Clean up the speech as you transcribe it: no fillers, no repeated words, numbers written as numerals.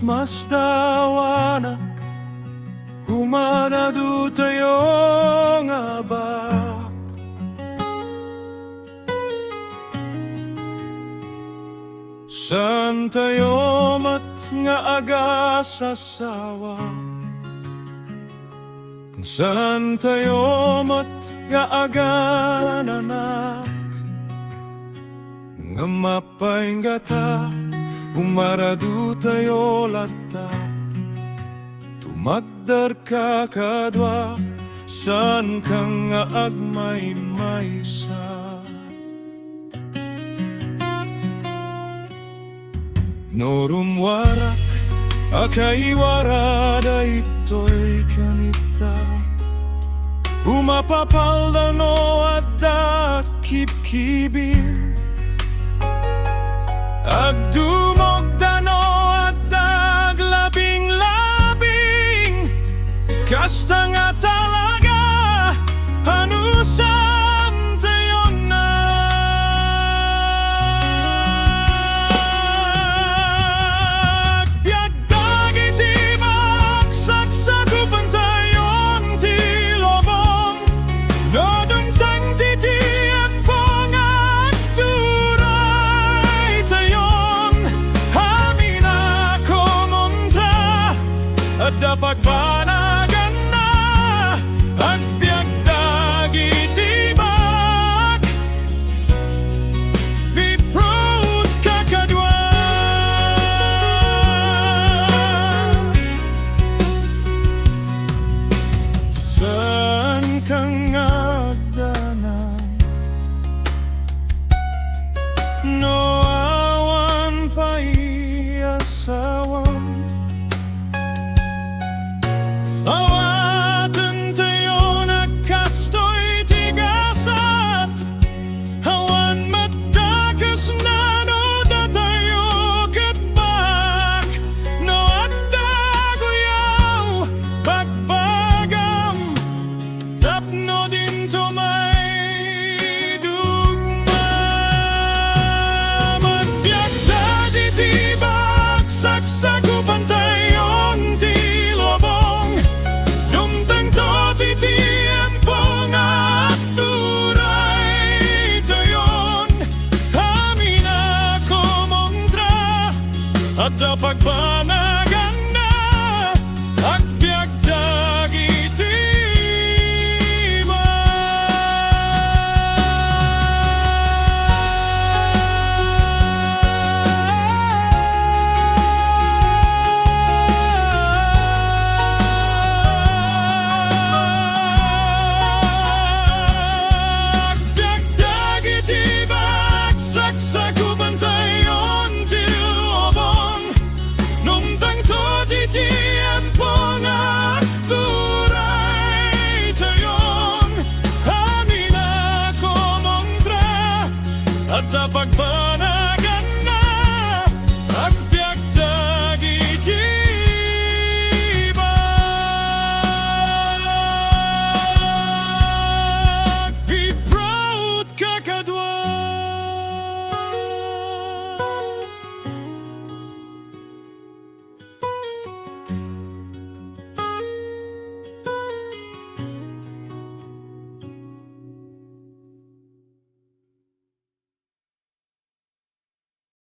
mas dawanak humanadu tayo nga Baak. San tayo mat nga aga sasawa, kung saan tayo mat nga aga nanak, nga mapaingata umaradu tayo lata, tumaddar ka kadwa, san ka nga agmay-maysa. Norumwarak akay warada ito'y kanita, umapapaldano at dakip-kibin, agdumogdano at daglabing-labing, kasta nga talaga hanusan tayo na. Agbiag dagiti Baak, saksagupan tayon ti lobong, nodumtang titi at pongak turay tayon, amin ako montra at dapagbanagan na. Agbiag dagiti Baak, be proud kakadwa. Saan kang agdanan, no awan paiasawan, awatan tayo nagkastoy tigasat, awan madakas na no da tayo katbak, no at daguyaw bagbagam, tapno din to may dugma. Agbiag dagiti Baak, saksagupan tayon ti lobong, dumtang to titian pongak turay tayon, amin ako montra at dapagbanagan na. Agbiag dagiti Baak, saksagupan tayon ti lobong, numtang to titian pongak turay tayon, amin ako montra at dapagbanagan